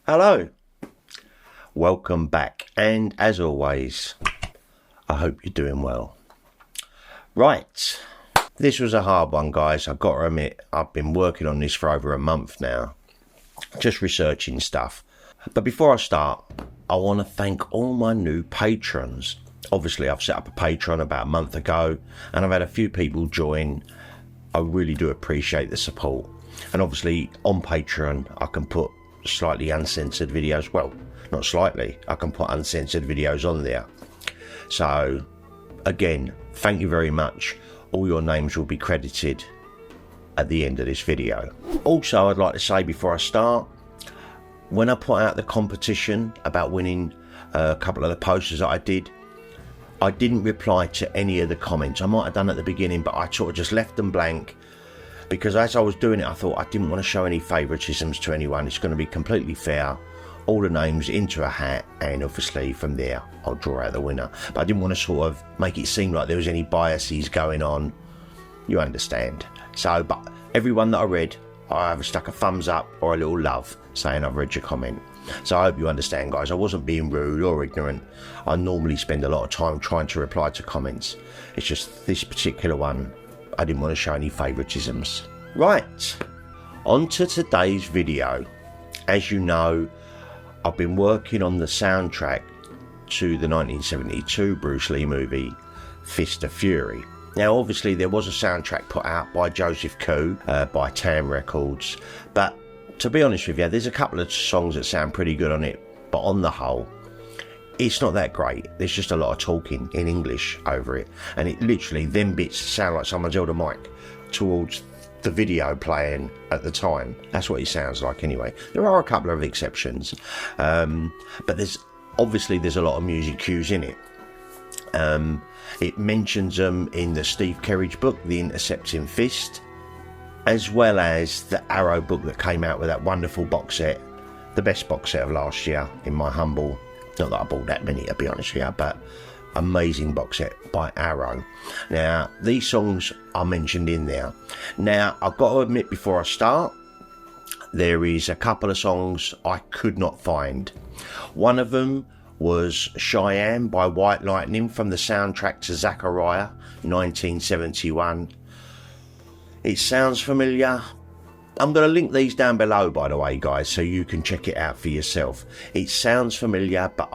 Hello, welcome back, and as always, I hope you're doing well. Right, this was a hard one, guys. I've got to admit, I've been working on this for over a month now, just researching stuff. But before I start, I want to thank all my new patrons. Obviously, I've set up a Patreon about a month ago, and I've had a few people join. I really do appreciate the support. And obviously, on Patreon, I can put slightly uncensored videos. Well, not slightly, I can put uncensored videos on there. So again, thank you very much. All your names will be credited at the end of this video. Also, I'd like to say before I start, when I put out the competition about winning a couple of the posters that I didn't reply to any of the comments. I might have done at the beginning, but I sort of just left them blank, because as I was doing it, I thought I didn't want to show any favouritisms to anyone. It's going to be completely fair. All the names into a hat, and obviously from there I'll draw out the winner. But I didn't want to sort of make it seem like there was any biases going on. You understand. So, but everyone that I read, I either stuck a thumbs up or a little love saying I've read your comment. So I hope you understand, guys. I wasn't being rude or ignorant. I normally spend a lot of time trying to reply to comments. It's just this particular one, I didn't want to show any favouritisms. Right, on to today's video. As you know, I've been working on the soundtrack to the 1972 Bruce Lee movie, Fist of Fury. Now, obviously, there was a soundtrack put out by Joseph Koo, by Tam Records, but to be honest with you, there's a couple of songs that sound pretty good on it, but on the whole, it's not that great. There's just a lot of talking in English over it, and it literally, them bits sound like someone's held a mic towards the video playing at the time. That's what it sounds like anyway. There are a couple of exceptions, but there's a lot of music cues in it. It mentions them in the Steve Kerridge book, The Intercepting Fist, as well as the Arrow book that came out with that wonderful box set, the best box set of last year, in my humble, not that I bought that many to be honest with you, but amazing box set by Arrow. Now, these songs are mentioned in there. Now, I've got to admit before I start, there is a couple of songs I could not find. One of them was Cheyenne by White Lightnin from the soundtrack to Zachariah, 1971. It sounds familiar. I'm going to link these down below, by the way, guys, so you can check it out for yourself. It sounds familiar, but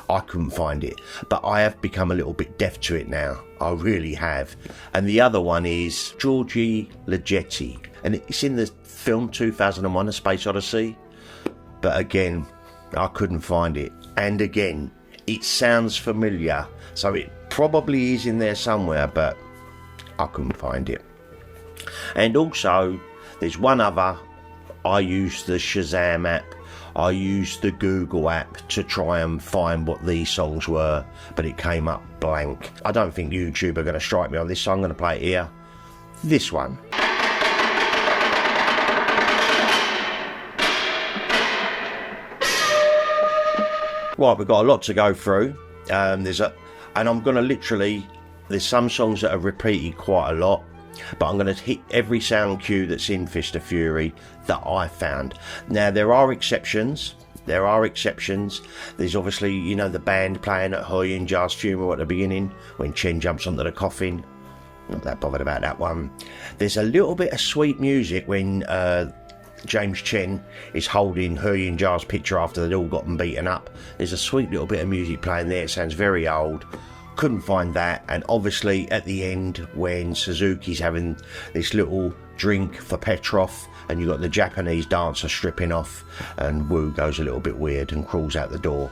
I couldn't find it. But I have become a little bit deaf to it now. I really have. And the other one is Gyorgy, Ligeti. And it's in the film 2001, A Space Odyssey. But again, I couldn't find it. And again, it sounds familiar. So it probably is in there somewhere, but I couldn't find it. And also, there's one other. I used the Shazam app. I used the Google app to try and find what these songs were, but it came up blank. I don't think YouTube are going to strike me on this, so I'm going to play it here. This one. Right, we've got a lot to go through. And I'm going to literally, there's some songs that are repeated quite a lot, but I'm going to hit every sound cue that's in Fist of Fury that I found. Now, there are exceptions. There's obviously, you know, the band playing at Huyen Ja's funeral at the beginning when Chen jumps onto the coffin. Not that bothered about that one. There's a little bit of sweet music when James Chen is holding Huyen Ja's picture after they'd all gotten beaten up. There's a sweet little bit of music playing there. It sounds very old. Couldn't find that. And obviously at the end when Suzuki's having this little drink for Petrov and you've got the Japanese dancer stripping off and Wu goes a little bit weird and crawls out the door.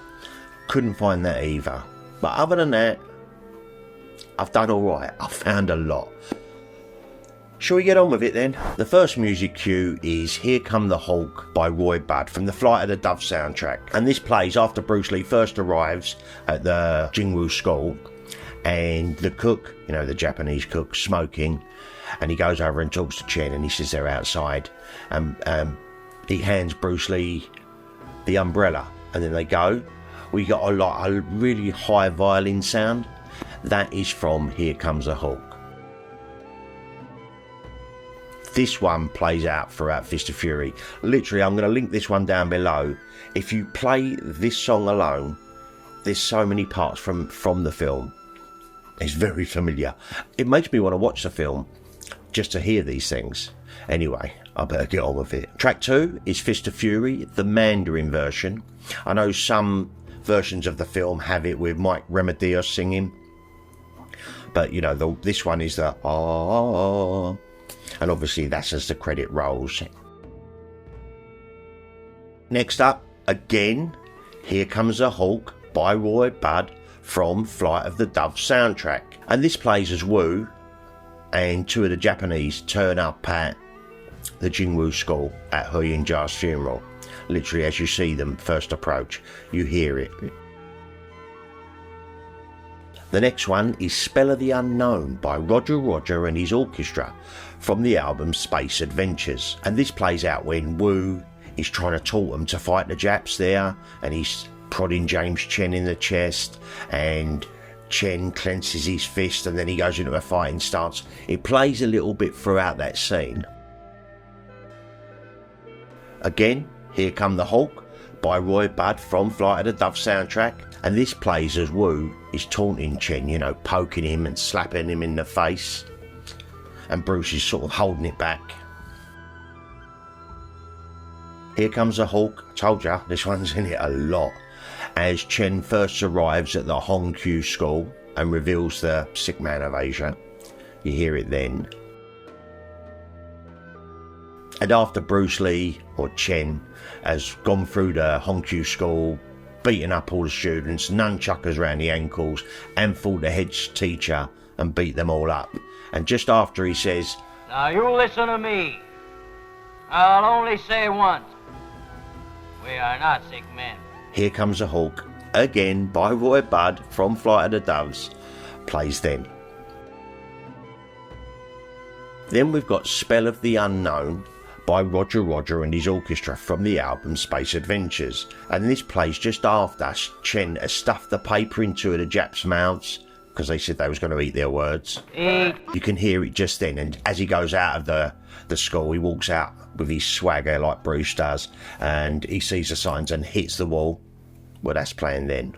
Couldn't find that either. But other than that, I've done alright. I've found a lot. Shall we get on with it then? The first music cue is Here Come the Hulk by Roy Budd from the Flight of the Dove soundtrack. And this plays after Bruce Lee first arrives at the Jingwu school and the cook, you know, the Japanese cook, smoking, and he goes over and talks to Chen and he says they're outside and he hands Bruce Lee the umbrella and then they go. We got a really high violin sound. That is from Here Comes the Hulk. This one plays out throughout Fist of Fury. Literally, I'm going to link this one down below. If you play this song alone, there's so many parts from the film. It's very familiar. It makes me want to watch the film just to hear these things. Anyway, I better get on with it. Track 2 is Fist of Fury, the Mandarin version. I know some versions of the film have it with Mike Remedios singing, but you know, this one is the ah, and obviously that's as the credit rolls. Next up, again, Here Comes the Hulk by Roy Budd from Flight of the Dove soundtrack, and this plays as Wu and two of the Japanese turn up at the Jingwu school at He Yin-ja's funeral. Literally, as you see them first approach, you hear it. The next one is Spell of the Unknown by Roger and his orchestra from the album Space Adventures, and this plays out when Wu is trying to taunt them to fight the Japs there, and he's prodding James Chen in the chest, and Chen clenches his fist, and then he goes into a fighting stance. It plays a little bit throughout that scene. Again, Here Come the Hulk by Roy Budd from Flight of the Dove soundtrack, and this plays as Wu is taunting Chen, you know, poking him and slapping him in the face, and Bruce is sort of holding it back. Here Comes the Hulk, I told ya, this one's in it a lot, as Chen first arrives at the Hongqiu school and reveals the sick man of Asia. You hear it then. And after Bruce Lee, or Chen, has gone through the Hongqiu school, beating up all the students, nunchuckers around the ankles, and fought the head teacher and beat them all up. And just after he says, "Now you listen to me. I'll only say once. We are not sick men." Here Comes the Hulk, again by Roy Budd from Flight of the Doves, plays then. Then we've got Spell of the Unknown by Roger and his orchestra from the album Space Adventures, and this plays just after Chen has stuffed the paper into the Japs' mouths because they said they was going to eat their words. You can hear it just then, and as he goes out of the school, he walks out with his swagger like Bruce does, and he sees the signs and hits the wall. Well, that's playing then.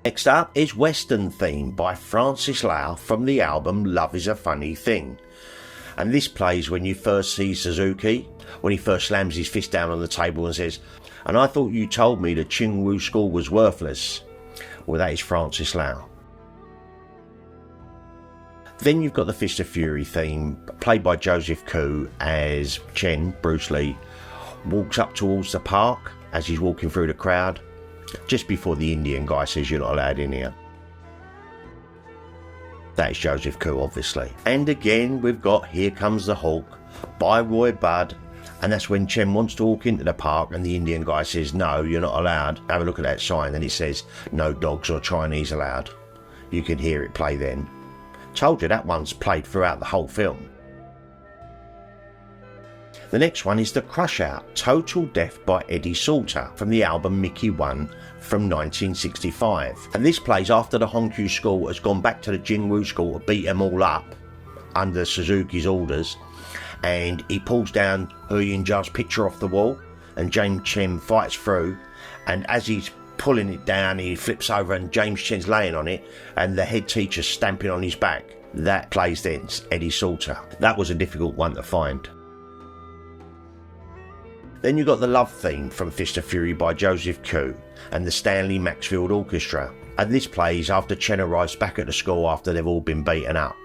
Next up is Western Theme by Francis Lau from the album Love is a Funny Thing. And this plays when you first see Suzuki, when he first slams his fist down on the table and says, "And I thought you told me the Qingwu school was worthless." Well, that is Francis Lau. Then you've got the Fist of Fury theme, played by Joseph Koo, as Chen, Bruce Lee, walks up towards the park as he's walking through the crowd, just before the Indian guy says you're not allowed in here. That is Joseph Koo, obviously. And again, we've got Here Comes the Hulk by Roy Budd, and that's when Chen wants to walk into the park and the Indian guy says, "No, you're not allowed. Have a look at that sign," and it says, "No dogs or Chinese allowed." You can hear it play then. Told you that one's played throughout the whole film. The next one is The Crush Out, Total Death by Eddie Salter from the album Mickey 1 from 1965. And this plays after the Hongqiu school has gone back to the Jingwu school to beat them all up under Suzuki's orders, and he pulls down He Yin-ja's picture off the wall, and James Chen fights through, and as he's pulling it down he flips over and James Chen's laying on it and the head teacher's stamping on his back. That plays then, Eddie Salter. That was a difficult one to find. Then you got the Love Theme from Fist of Fury by Joseph Koo and the Stanley Maxfield Orchestra, and this plays after Chen arrives back at the school after they've all been beaten up,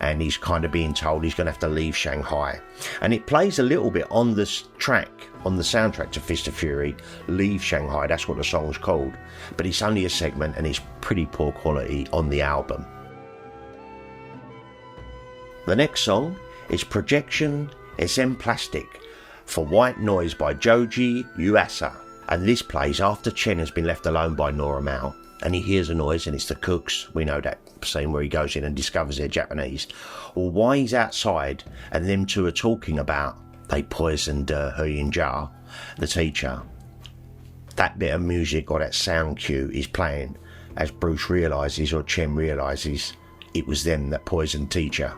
and he's kind of being told he's going to have to leave Shanghai, and it plays a little bit on this track, on the soundtrack to Fist of Fury, Leave Shanghai, that's what the song's called, but it's only a segment and it's pretty poor quality on the album. The next song is Projection SM Plastic for White Noise by Gyorgy Yuasa, and this plays after Chen has been left alone by Nora Mao, and he hears a noise and it's the cooks. We know that scene where he goes in and discovers they're Japanese, or why he's outside and them two are talking about they poisoned He Yin-ja, the teacher. That bit of music or that sound cue is playing as Bruce realises, or Chen realises, it was them that poisoned teacher.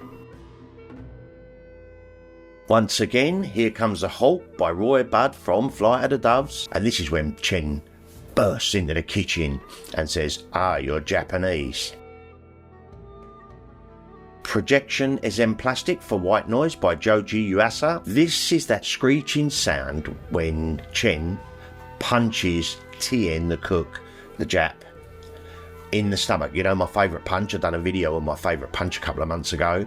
Once again, Here Comes the Halt by Roy Budd from Flight of the Doves, and this is when Chen bursts into the kitchen and says, "Ah, you're Japanese." Projection is in Plastic for White Noise by Gyorgy Yuasa. This is that screeching sound when Chen punches Tien, the cook, the Jap, in the stomach. You know, my favourite punch. I've done a video on my favourite punch a couple of months ago.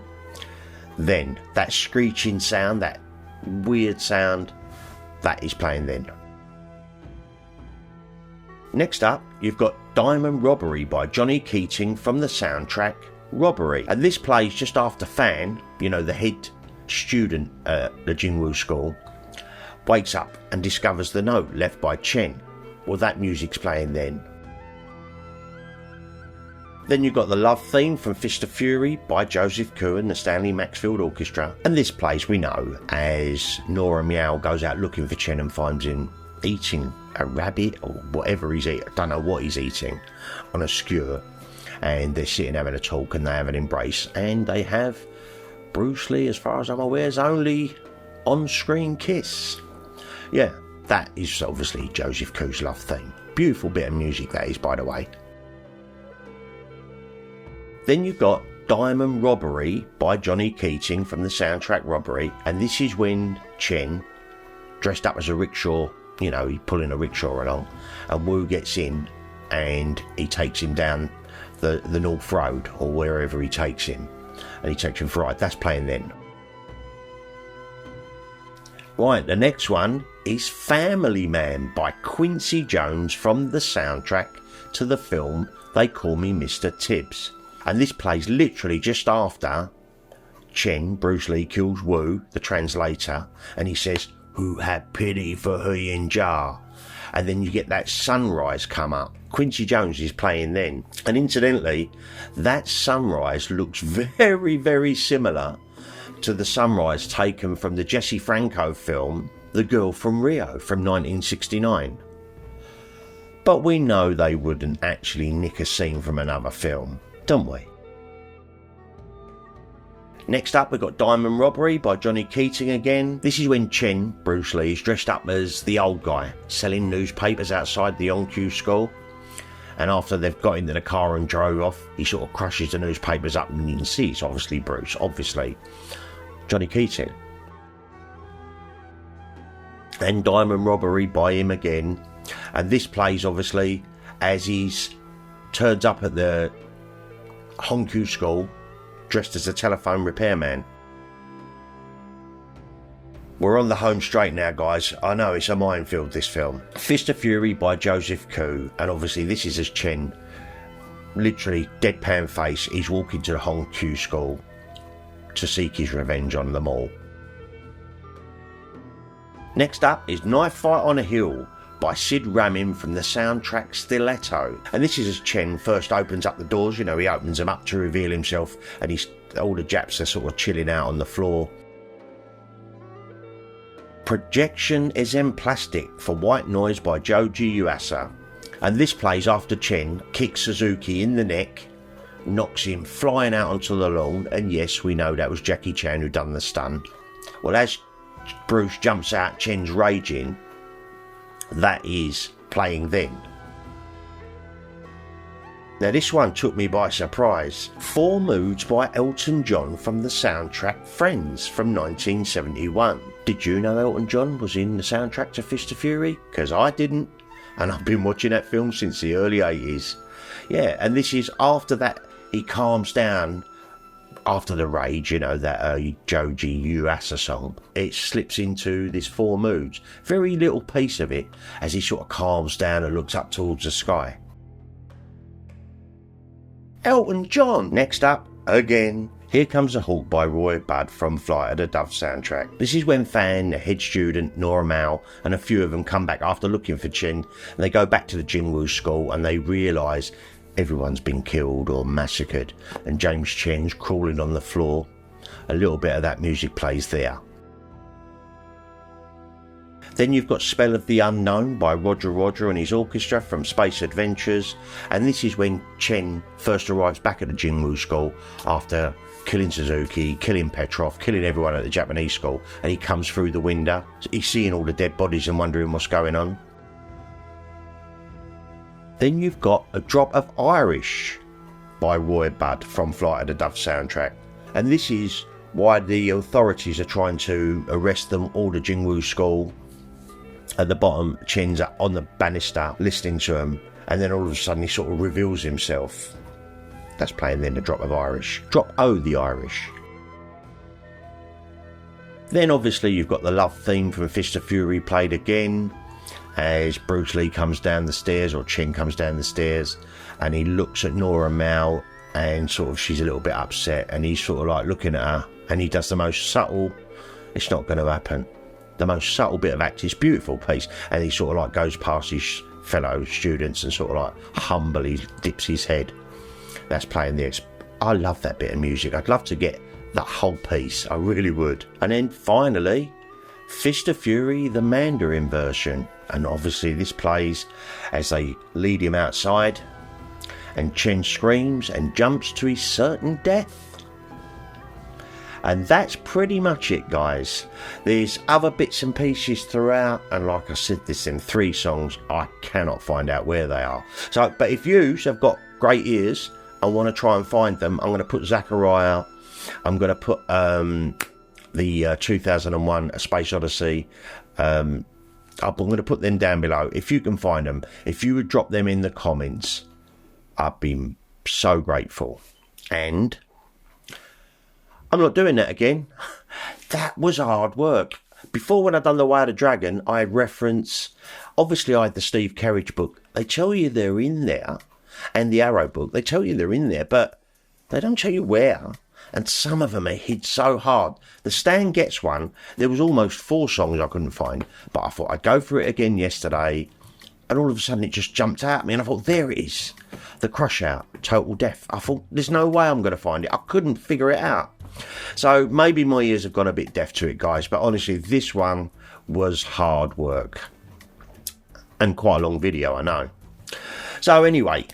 Then that screeching sound, that weird sound, that is playing then. Next up, you've got Diamond Robbery by Johnny Keating from the soundtrack Robbery, and this plays just after Fan, you know, the head student at the Jingwu school, wakes up and discovers the note left by Chen. Well, that music's playing then. Then you've got the love theme from Fist of Fury by Joseph Koo and the Stanley Maxfield Orchestra, and this plays, we know, as Nora Meow goes out looking for Chen and finds him eating a rabbit or whatever he's eating. I don't know what he's eating, on a skewer, and they're sitting having a talk and they have an embrace, and they have Bruce Lee, as far as I'm aware's only on-screen kiss. Yeah, that is obviously Joseph Koo's love theme. Beautiful bit of music that is, by the way. Then you've got Diamond Robbery by Johnny Keating from the soundtrack Robbery, and this is when Chen, dressed up as a rickshaw, you know, he's pulling a rickshaw along, and Wu gets in and he takes him down the North Road, or wherever he takes him, and he takes him for a ride. That's playing then. Right, the next one is Family Man by Quincy Jones from the soundtrack to the film They Call Me Mr. Tibbs. And this plays literally just after Chen, Bruce Lee, kills Wu, the translator, and he says, "Who had pity for He and Ja?" And then you get that sunrise come up. Quincy Jones is playing then. And incidentally, that sunrise looks very, very similar to the sunrise taken from the Jesse Franco film, The Girl from Rio, from 1969. But we know they wouldn't actually nick a scene from another film, don't we? Next up, we've got Diamond Robbery by Johnny Keating again. This is when Chen, Bruce Lee, is dressed up as the old guy, selling newspapers outside the Yongkyu school. And after they've got into the car and drove off, he sort of crushes the newspapers up, and you can see it's obviously Bruce, obviously Johnny Keating. And Diamond Robbery by him again. And this plays, obviously, as he's turns up at the Hongkyu school, dressed as a telephone repairman. We're on the home straight now, guys. I know it's a minefield, this film. Fist of Fury by Joseph Koo, and obviously this is as Chen, literally deadpan face, he's walking to the Hongkyu school to seek his revenge on them all. Next up is Knife Fight on a Hill by Sid Ramin from the soundtrack Stiletto, and this is as Chen first opens up the doors. You know, he opens them up to reveal himself, and all the Japs are sort of chilling out on the floor. Projection is in Plastic for White Noise by Gyorgy Yuasa, and this plays after Chen kicks Suzuki in the neck, knocks him flying out onto the lawn, and yes, we know that was Jackie Chan who done the stunt. Well, as Bruce jumps out, Chen's raging. That is playing then. Now this one took me by surprise. 4 Moods by Elton John from the soundtrack Friends from 1971. Did you know Elton John was in the soundtrack to Fist of Fury? Because I didn't, and I've been watching that film since the early 80s. Yeah, and this is after that he calms down after the rage, you know, that Gyorgy Yuasa song. It slips into this 4 Moods. Very little piece of it as he sort of calms down and looks up towards the sky. Elton John! Next up, again, Here Comes the Halt by Roy Budd from Flight of the Dove soundtrack. This is when Fan, the head student, Nora Mao, and a few of them come back after looking for Chen, and they go back to the Jingwu school and they realise everyone's been killed or massacred, and James Chen's crawling on the floor. A little bit of that music plays there. Then you've got Spell of the Unknown by Roger and his orchestra from Space Adventures, and this is when Chen first arrives back at the Jingwu school after killing Suzuki, killing Petrov, killing everyone at the Japanese school, and he comes through the window. He's seeing all the dead bodies and wondering what's going on. Then you've got A Drop of Irish by Roy Budd from Flight of the Dove soundtrack. And this is why the authorities are trying to arrest them, all the Jingwu school. At the bottom, Chen's on the banister listening to him, and then all of a sudden he sort of reveals himself. That's playing then, A Drop of Irish. Drop O the Irish. Then obviously you've got the love theme from Fist of Fury played again, as Bruce Lee comes down the stairs, or Chen comes down the stairs, and he looks at Nora Mao, and sort of she's a little bit upset, and he's sort of like looking at her, and he does the most subtle, it's not going to happen, the most subtle bit of acting. It's a beautiful piece, and he sort of like goes past his fellow students and sort of like humbly dips his head. That's playing there. I love that bit of music. I'd love to get that whole piece, I really would. And then finally, Fist of Fury, the Mandarin version. And obviously this plays as they lead him outside, and Chen screams and jumps to his certain death. And that's pretty much it, guys. There's other bits and pieces throughout, and like I said, there's them 3 songs. I cannot find out where they are. So, but if you have got great ears and want to try and find them, I'm going to put Zachariah, I'm going to put the 2001 A Space Odyssey, I'm going to put them down below. If you can find them, if you would drop them in the comments, I'd be so grateful. And I'm not doing that again. That was hard work. Before, when I'd done The Way of the Dragon, I had reference, obviously I had the Steve Kerridge book. They tell you they're in there, and the Arrow book, they tell you they're in there, but they don't tell you where. And some of them are hid so hard. The Stan Getz one, there was almost 4 songs I couldn't find, but I thought I'd go for it again yesterday, and all of a sudden it just jumped out at me, and I thought, there it is. The Crush Out, Total Death. I thought, there's no way I'm going to find it. I couldn't figure it out. So maybe my ears have gone a bit deaf to it, guys, but honestly, this one was hard work. And quite a long video, I know. So anyway,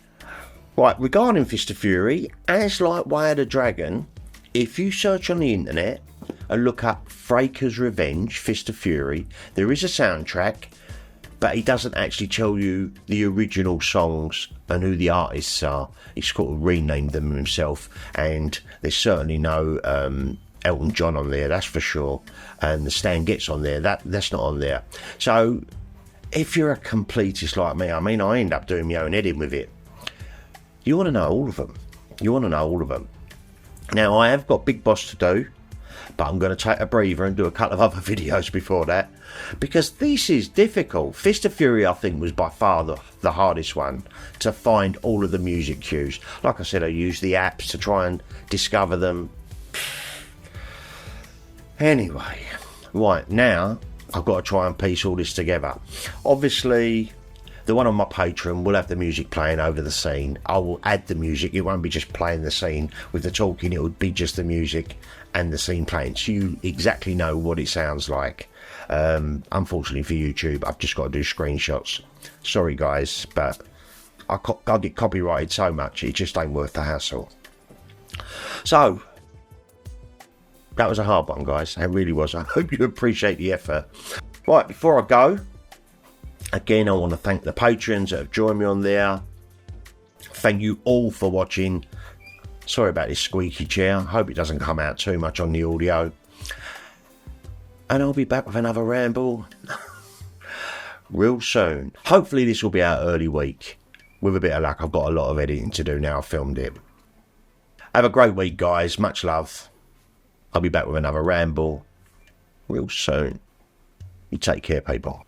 right, regarding Fist of Fury, as like Way of the Dragon, if you search on the internet and look up Fraker's Revenge, Fist of Fury, there is a soundtrack, but he doesn't actually tell you the original songs and who the artists are. He's sort of renamed them himself, and there's certainly no Elton John on there, that's for sure, and the Stan Getz on there, that's not on there. So if you're a completist like me, I mean, I end up doing my own editing with it. You want to know all of them. You want to know all of them. Now, I have got Big Boss to do, but I'm going to take a breather and do a couple of other videos before that, because this is difficult. Fist of Fury, I think, was by far the hardest one to find all of the music cues. Like I said, I used the apps to try and discover them. Anyway, right, now I've got to try and piece all this together. Obviously, the one on my Patreon will have the music playing over the scene. I will add the music. It won't be just playing the scene with the talking. It would be just the music and the scene playing, so you exactly know what it sounds like. Unfortunately for YouTube, I've just got to do screenshots. Sorry guys, but I get copyrighted so much, it just ain't worth the hassle. So that was a hard one, guys. It really was. I hope you appreciate the effort. Right, before I go, again, I want to thank the patrons that have joined me on there. Thank you all for watching. Sorry about this squeaky chair. Hope it doesn't come out too much on the audio. And I'll be back with another ramble real soon. Hopefully this will be out early week. With a bit of luck, I've got a lot of editing to do now. I've filmed it. Have a great week, guys. Much love. I'll be back with another ramble real soon. You take care, people.